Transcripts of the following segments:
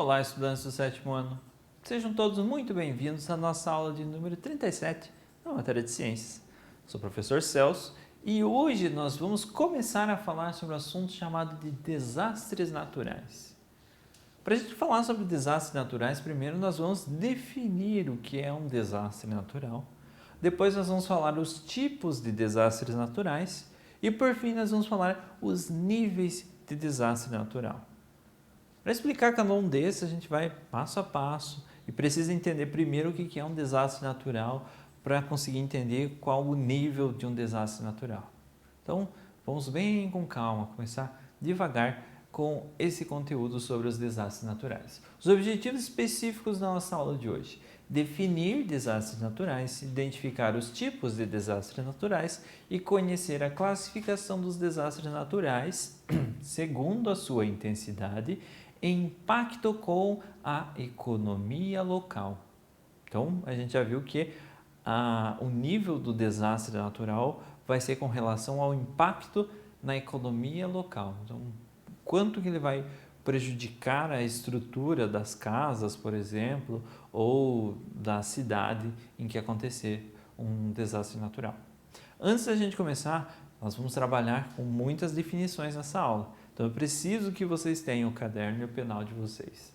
Olá, estudantes do sétimo ano. Sejam todos muito bem-vindos à nossa aula de número 37 na matéria de ciências. Sou o professor Celso e hoje nós vamos começar a falar sobre um assunto chamado de desastres naturais. Para a gente falar sobre desastres naturais, primeiro nós vamos definir o que é um desastre natural. Depois nós vamos falar os tipos de desastres naturais e por fim nós vamos falar os níveis de desastre natural. Para explicar cada um desses, a gente vai passo a passo e precisa entender primeiro o que é um desastre natural para conseguir entender qual o nível de um desastre natural. Então, vamos bem com calma, começar devagar com esse conteúdo sobre os desastres naturais. Os objetivos específicos da nossa aula de hoje: definir desastres naturais, identificar os tipos de desastres naturais e conhecer a classificação dos desastres naturais segundo a sua intensidade e impacto com a economia local. Então, a gente já viu que o nível do desastre natural vai ser com relação ao impacto na economia local. Então, quanto que ele vai prejudicar a estrutura das casas, por exemplo, ou da cidade em que acontecer um desastre natural. Antes da gente começar, nós vamos trabalhar com muitas definições nessa aula. Então, eu preciso que vocês tenham o caderno e o penal de vocês.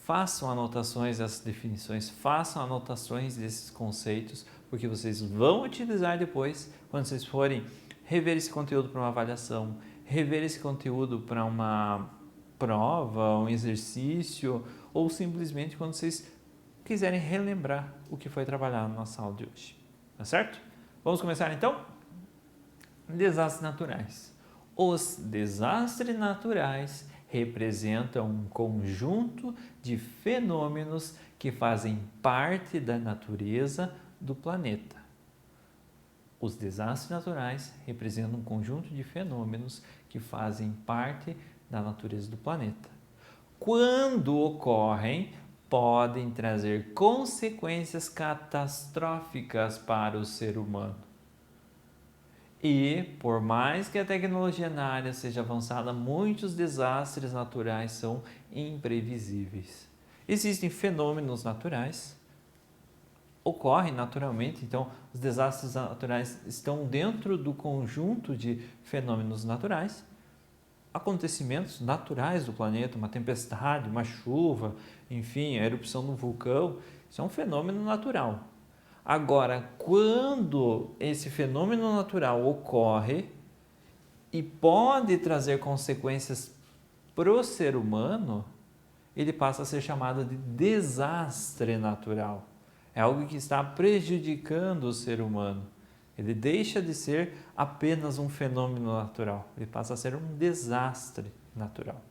Façam anotações dessas definições, façam anotações desses conceitos, porque vocês vão utilizar depois, quando vocês forem rever esse conteúdo para uma avaliação, rever esse conteúdo para uma prova, um exercício, ou simplesmente quando vocês quiserem relembrar o que foi trabalhado na nossa aula de hoje. Tá certo? Vamos começar então? Desastres naturais. Os desastres naturais representam um conjunto de fenômenos que fazem parte da natureza do planeta. Os desastres naturais representam um conjunto de fenômenos que fazem parte da natureza do planeta. Quando ocorrem, podem trazer consequências catastróficas para o ser humano. E, por mais que a tecnologia na área seja avançada, muitos desastres naturais são imprevisíveis. Existem fenômenos naturais, ocorrem naturalmente, então os desastres naturais estão dentro do conjunto de fenômenos naturais, acontecimentos naturais do planeta, uma tempestade, uma chuva, enfim, a erupção de um vulcão, isso é um fenômeno natural. Agora, quando esse fenômeno natural ocorre e pode trazer consequências para o ser humano, ele passa a ser chamado de desastre natural. É algo que está prejudicando o ser humano. Ele deixa de ser apenas um fenômeno natural, ele passa a ser um desastre natural,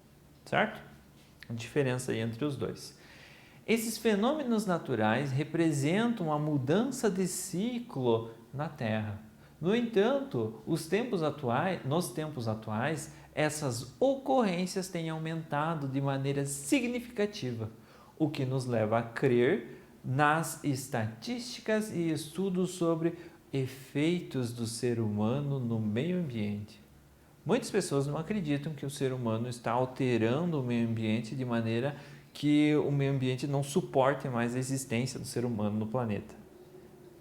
certo? A diferença aí entre os dois. Esses fenômenos naturais representam a mudança de ciclo na Terra. No entanto, nos tempos atuais, essas ocorrências têm aumentado de maneira significativa, o que nos leva a crer nas estatísticas e estudos sobre efeitos do ser humano no meio ambiente. Muitas pessoas não acreditam que o ser humano está alterando o meio ambiente de maneira que o meio ambiente não suporte mais a existência do ser humano no planeta.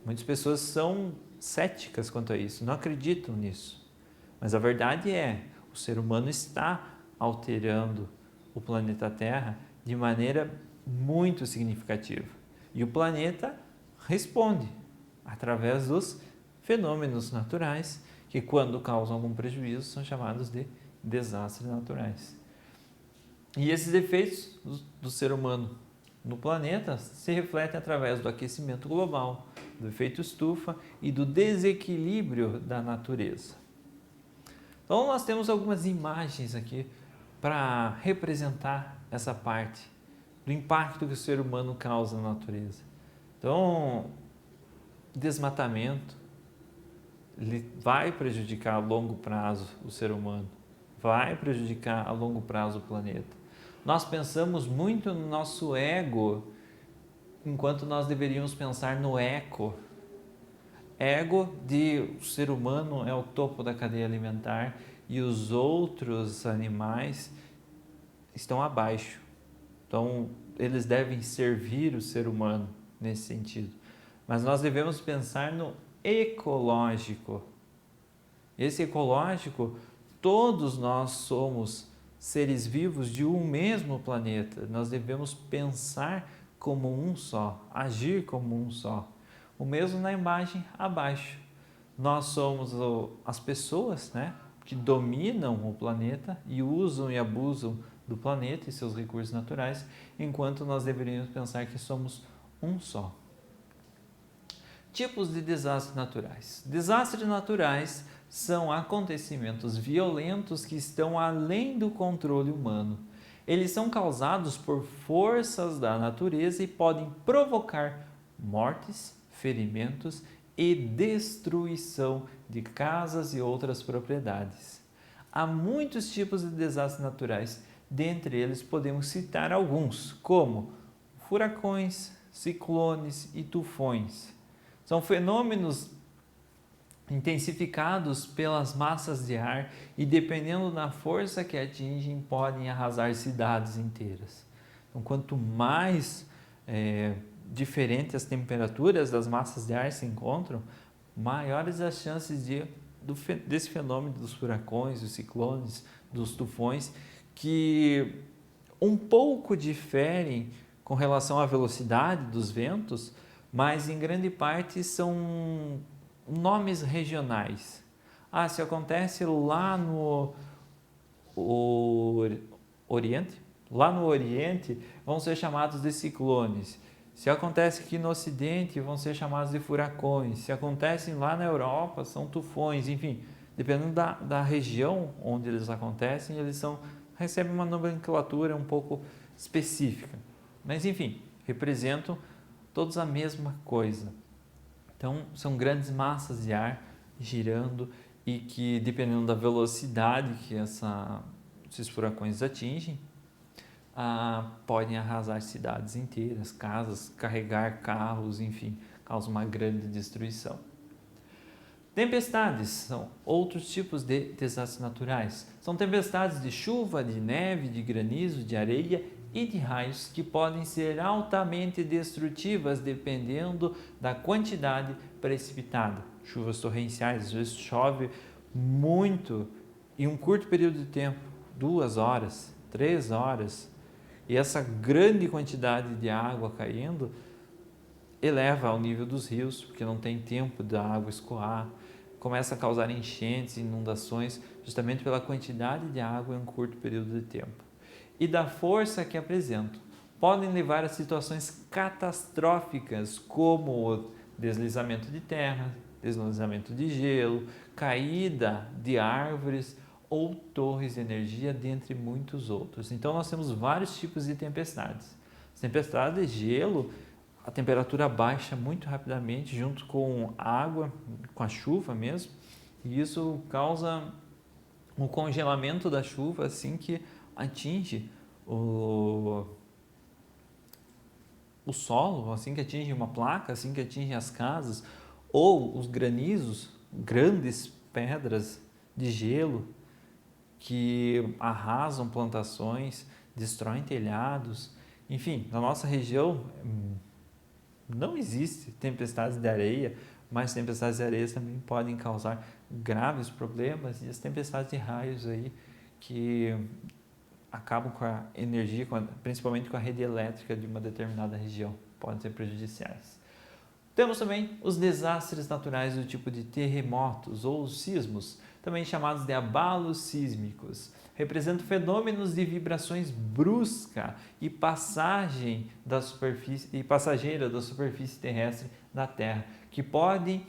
Muitas pessoas são céticas quanto a isso, não acreditam nisso. Mas a verdade é, o ser humano está alterando o planeta Terra de maneira muito significativa. E o planeta responde através dos fenômenos naturais que, quando causam algum prejuízo, são chamados de desastres naturais. E esses efeitos do ser humano no planeta se refletem através do aquecimento global, do efeito estufa e do desequilíbrio da natureza. Então, nós temos algumas imagens aqui para representar essa parte do impacto que o ser humano causa na natureza. Então, desmatamento, ele vai prejudicar a longo prazo o ser humano, vai prejudicar a longo prazo o planeta. Nós pensamos muito no nosso ego, enquanto nós deveríamos pensar no eco. Ego de o ser humano é o topo da cadeia alimentar e os outros animais estão abaixo. Então, eles devem servir o ser humano nesse sentido. Mas nós devemos pensar no ecológico. Esse ecológico, todos nós somos seres vivos de um mesmo planeta. Nós devemos pensar como um só, agir como um só. O mesmo na imagem abaixo. Nós somos as pessoas, né, que dominam o planeta e usam e abusam do planeta e seus recursos naturais, enquanto nós deveríamos pensar que somos um só. Tipos de desastres naturais. Desastres naturais são acontecimentos violentos que estão além do controle humano. Eles são causados por forças da natureza e podem provocar mortes, ferimentos e destruição de casas e outras propriedades. Há muitos tipos de desastres naturais, dentre eles podemos citar alguns, como furacões, ciclones e tufões. São fenômenos intensificados pelas massas de ar e, dependendo da força que atingem, podem arrasar cidades inteiras. Então, quanto mais diferentes as temperaturas das massas de ar se encontram, maiores as chances desse fenômeno dos furacões, dos ciclones, dos tufões, que um pouco diferem com relação à velocidade dos ventos, mas em grande parte são nomes regionais. Se acontece lá no Oriente, vão ser chamados de ciclones. Se acontece aqui no Ocidente, vão ser chamados de furacões. Se acontecem lá na Europa, são tufões. Enfim, dependendo da região onde eles acontecem, recebem uma nomenclatura um pouco específica. Mas, enfim, representam todos a mesma coisa. Então, são grandes massas de ar girando e que, dependendo da velocidade que esses furacões atingem, podem arrasar cidades inteiras, casas, carregar carros, enfim, causam uma grande destruição. Tempestades são outros tipos de desastres naturais. São tempestades de chuva, de neve, de granizo, de areia e de raios que podem ser altamente destrutivas dependendo da quantidade precipitada. Chuvas torrenciais, às vezes chove muito em um curto período de tempo, 2 horas, 3 horas, e essa grande quantidade de água caindo eleva ao nível dos rios, porque não tem tempo da água escoar, começa a causar enchentes, inundações, justamente pela quantidade de água em um curto período de tempo. E da força que apresentam. Podem levar a situações catastróficas, como deslizamento de terra, deslizamento de gelo, caída de árvores ou torres de energia, dentre muitos outros. Então, nós temos vários tipos de tempestades. As tempestades de gelo, a temperatura baixa muito rapidamente junto com a água, com a chuva mesmo, e isso causa um congelamento da chuva assim que atinge o solo, assim que atinge uma placa, assim que atinge as casas, ou os granizos, grandes pedras de gelo que arrasam plantações, destroem telhados. Enfim, na nossa região não existe tempestades de areia, mas tempestades de areia também podem causar graves problemas, e as tempestades de raios aí que acabam com a energia, principalmente com a rede elétrica de uma determinada região, podem ser prejudiciais. Temos também os desastres naturais do tipo de terremotos ou sismos, também chamados de abalos sísmicos. Representam fenômenos de vibrações brusca e passageira da superfície terrestre da Terra, que podem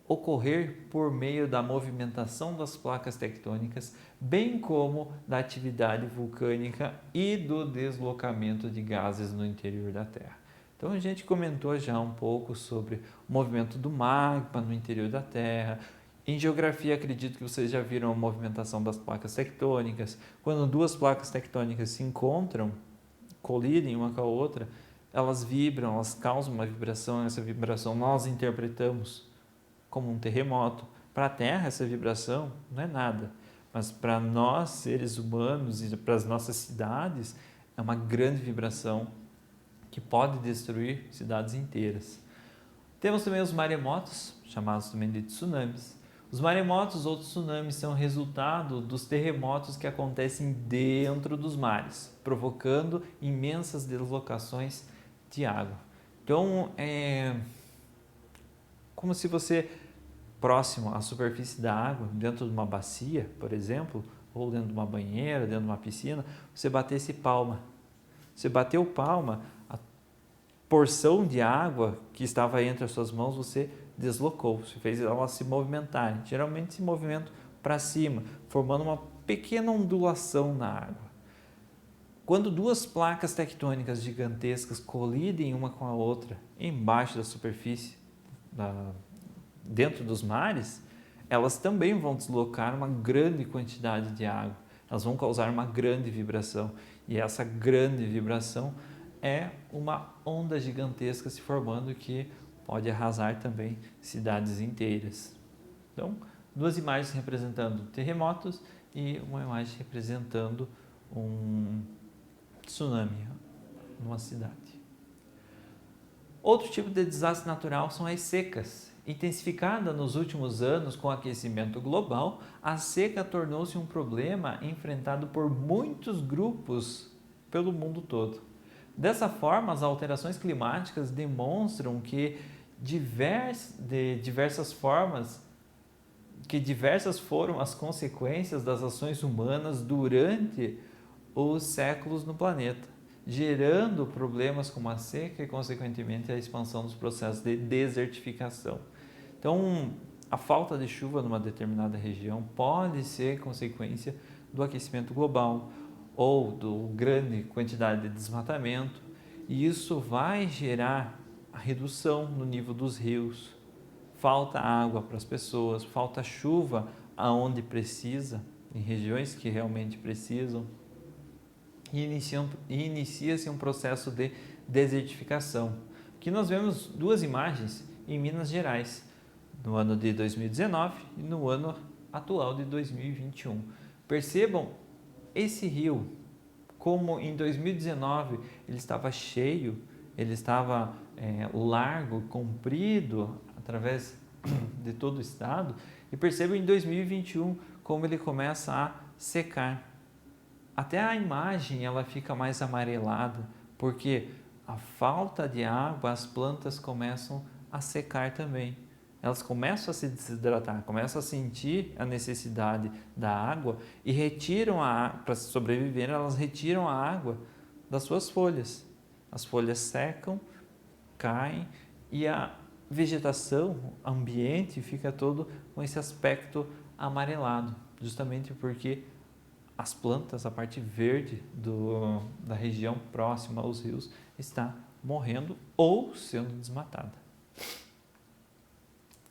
ocorrer por meio da movimentação das placas tectônicas, bem como da atividade vulcânica e do deslocamento de gases no interior da Terra. Então a gente comentou já um pouco sobre o movimento do magma no interior da Terra. Em geografia, acredito que vocês já viram a movimentação das placas tectônicas. Quando duas placas tectônicas se encontram, colidem uma com a outra, elas vibram, elas causam uma vibração. Essa vibração nós interpretamos como um terremoto. Para a Terra, essa vibração não é nada, mas para nós, seres humanos, e para as nossas cidades, é uma grande vibração que pode destruir cidades inteiras. Temos também os maremotos, chamados também de tsunamis. Os maremotos ou tsunamis são resultado dos terremotos que acontecem dentro dos mares, provocando imensas deslocações de água. Então, é como se você, próximo à superfície da água, dentro de uma bacia, por exemplo, ou dentro de uma banheira, dentro de uma piscina, você batesse palma. Você bateu palma, a porção de água que estava entre as suas mãos, você deslocou, você fez elas se movimentarem. Geralmente se movimentam para cima, formando uma pequena ondulação na água. Quando duas placas tectônicas gigantescas colidem uma com a outra embaixo da superfície, dentro dos mares, elas também vão deslocar uma grande quantidade de água. Elas vão causar uma grande vibração. E essa grande vibração é uma onda gigantesca se formando que pode arrasar também cidades inteiras. Então, duas imagens representando terremotos e uma imagem representando um tsunami numa cidade. Outro tipo de desastre natural são as secas. Intensificada nos últimos anos com o aquecimento global, a seca tornou-se um problema enfrentado por muitos grupos pelo mundo todo. Dessa forma, as alterações climáticas demonstram que diversas foram as consequências das ações humanas durante os séculos no planeta, gerando problemas como a seca e, consequentemente, a expansão dos processos de desertificação. Então, a falta de chuva numa determinada região pode ser consequência do aquecimento global ou do grande quantidade de desmatamento, e isso vai gerar a redução no nível dos rios. Falta água para as pessoas, falta chuva aonde precisa, em regiões que realmente precisam, e inicia-se um processo de desertificação. Aqui nós vemos duas imagens em Minas Gerais, no ano de 2019 e no ano atual de 2021. Percebam esse rio, como em 2019 ele estava cheio, ele estava largo, comprido, através de todo o estado, e percebam em 2021 como ele começa a secar. Até a imagem ela fica mais amarelada, porque a falta de água, as plantas começam a secar também. Elas começam a se desidratar, começam a sentir a necessidade da água e retiram a água, para sobreviver, elas retiram a água das suas folhas. As folhas secam, caem e a vegetação, o ambiente fica todo com esse aspecto amarelado, justamente porque as plantas, a parte verde da região próxima aos rios está morrendo ou sendo desmatada.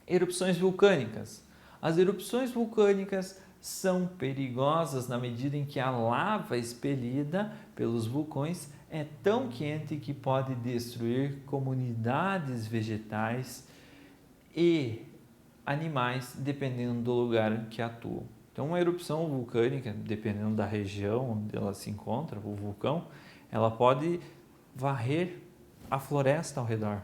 Erupções vulcânicas. As erupções vulcânicas são perigosas na medida em que a lava expelida pelos vulcões é tão quente que pode destruir comunidades vegetais e animais, dependendo do lugar que atuam. Então, uma erupção vulcânica, dependendo da região onde ela se encontra, o vulcão, ela pode varrer a floresta ao redor.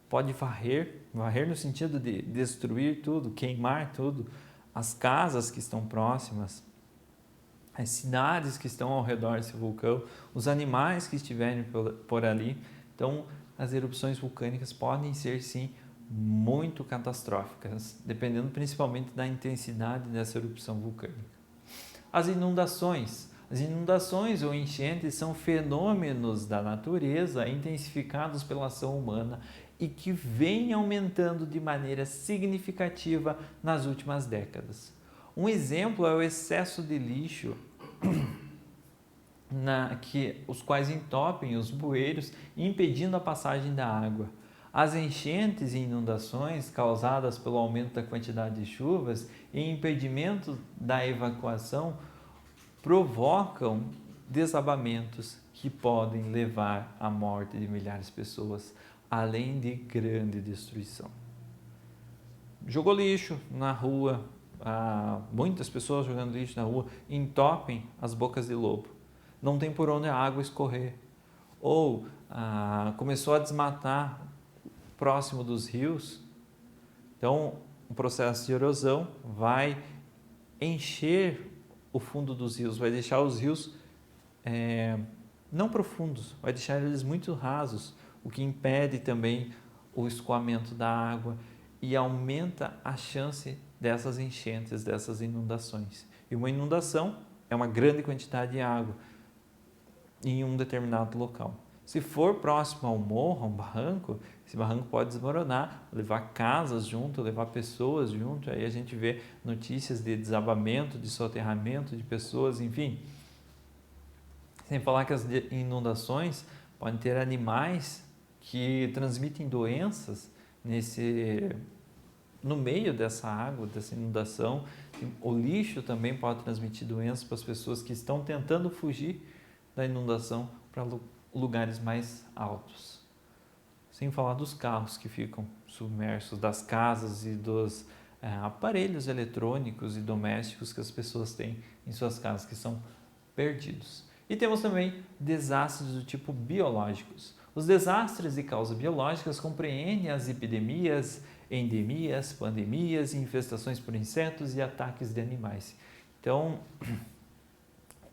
Pode varrer no sentido de destruir tudo, queimar tudo, as casas que estão próximas, as cidades que estão ao redor desse vulcão, os animais que estiverem por ali. Então, as erupções vulcânicas podem ser, sim, muito catastróficas, dependendo principalmente da intensidade dessa erupção vulcânica. As inundações. As inundações ou enchentes são fenômenos da natureza intensificados pela ação humana e que vêm aumentando de maneira significativa nas últimas décadas. Um exemplo é o excesso de lixo, os quais entopem os bueiros, impedindo a passagem da água. As enchentes e inundações causadas pelo aumento da quantidade de chuvas e impedimento da evacuação provocam desabamentos que podem levar à morte de milhares de pessoas, além de grande destruição. Jogou lixo na rua, muitas pessoas jogando lixo na rua entopem as bocas de lobo. não tem por onde a água escorrer. Ou começou a desmatar próximo dos rios, então o processo de erosão vai encher o fundo dos rios, vai deixar os rios não profundos, vai deixar eles muito rasos, o que impede também o escoamento da água e aumenta a chance dessas enchentes, dessas inundações. E uma inundação é uma grande quantidade de água em um determinado local. Se for próximo ao morro, a um barranco, esse barranco pode desmoronar, levar casas junto, levar pessoas junto. Aí a gente vê notícias de desabamento, de soterramento de pessoas, enfim. Sem falar que as inundações podem ter animais que transmitem doenças no meio dessa água, dessa inundação. O lixo também pode transmitir doenças para as pessoas que estão tentando fugir da inundação para lugares mais altos. Sem falar dos carros que ficam submersos, das casas e dos aparelhos eletrônicos e domésticos que as pessoas têm em suas casas que são perdidos. E temos também desastres do tipo biológicos. Os desastres de causa biológicas compreendem as epidemias, endemias, pandemias, infestações por insetos e ataques de animais. Então,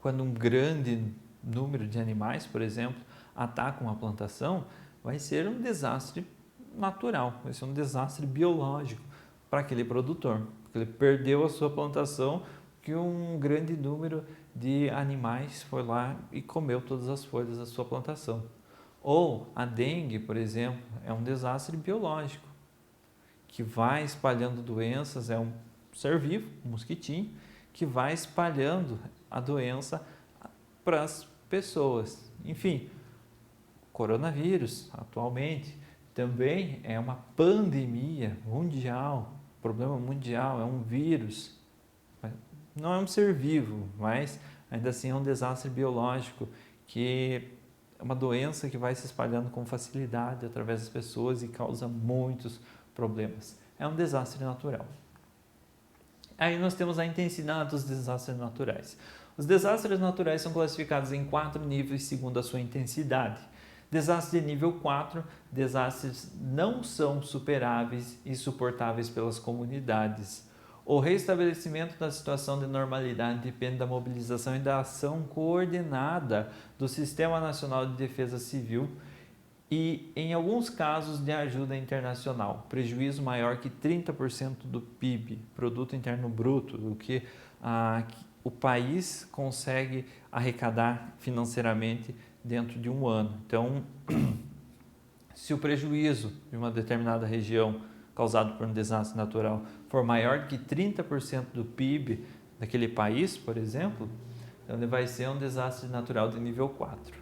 quando um grande número de animais, por exemplo, atacam uma plantação, vai ser um desastre natural, vai ser um desastre biológico para aquele produtor, porque ele perdeu a sua plantação, que um grande número de animais foi lá e comeu todas as folhas da sua plantação. Ou a dengue, por exemplo, é um desastre biológico, que vai espalhando doenças, é um ser vivo, um mosquitinho, que vai espalhando a doença para as pessoas. Enfim, coronavírus atualmente também é uma pandemia mundial, problema mundial, é um vírus. Não é um ser vivo, mas ainda assim é um desastre biológico, que é uma doença que vai se espalhando com facilidade através das pessoas e causa muitos problemas. É um desastre natural. Aí nós temos a intensidade dos desastres naturais. Os desastres naturais são classificados em 4 níveis segundo a sua intensidade. Desastre de nível 4, desastres não são superáveis e suportáveis pelas comunidades. O restabelecimento da situação de normalidade depende da mobilização e da ação coordenada do Sistema Nacional de Defesa Civil e, em alguns casos, de ajuda internacional. Prejuízo maior que 30% do PIB, Produto Interno Bruto, do que o país consegue arrecadar financeiramente dentro de um ano. Então, se o prejuízo de uma determinada região causado por um desastre natural for maior que 30% do PIB daquele país, por exemplo, então ele vai ser um desastre natural de nível 4.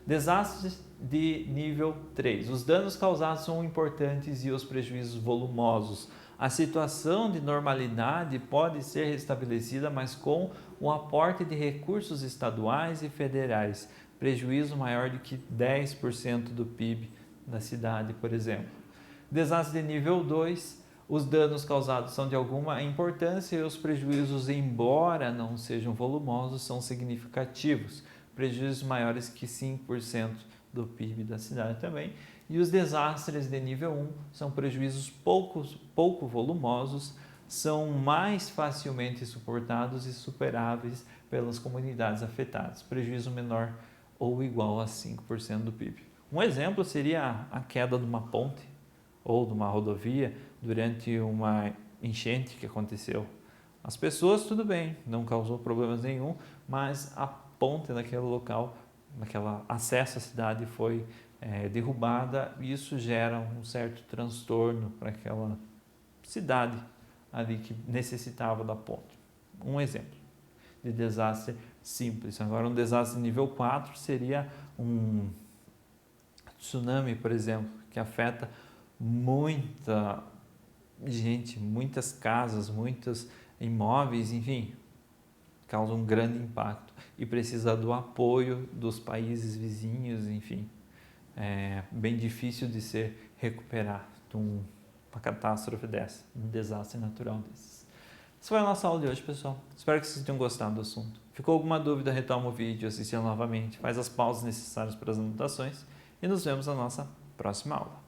Desastres de nível 3. Os danos causados são importantes e os prejuízos volumosos. A situação de normalidade pode ser restabelecida, mas com o aporte de recursos estaduais e federais. Prejuízo maior do que 10% do PIB da cidade, por exemplo. Desastre de nível 2, os danos causados são de alguma importância e os prejuízos, embora não sejam volumosos, são significativos. Prejuízos maiores que 5% do PIB da cidade também. E os desastres de nível 1 são prejuízos pouco volumosos, são mais facilmente suportados e superáveis pelas comunidades afetadas. Prejuízo menor ou igual a 5% do PIB. Um exemplo seria a queda de uma ponte ou de uma rodovia durante uma enchente que aconteceu. As pessoas, tudo bem, não causou problemas nenhum, mas a ponte naquele local, naquele acesso à cidade foi derrubada e isso gera um certo transtorno para aquela cidade ali que necessitava da ponte. Um exemplo de desastre simples. Agora, um desastre nível 4 seria um tsunami, por exemplo, que afeta muita gente, muitas casas, muitos imóveis, enfim, causa um grande impacto e precisa do apoio dos países vizinhos, enfim. É bem difícil de se recuperar de uma catástrofe dessa, um desastre natural desses. Essa foi a nossa aula de hoje, pessoal. Espero que vocês tenham gostado do assunto. Ficou alguma dúvida, retoma o vídeo, assiste novamente, faz as pausas necessárias para as anotações e nos vemos na nossa próxima aula.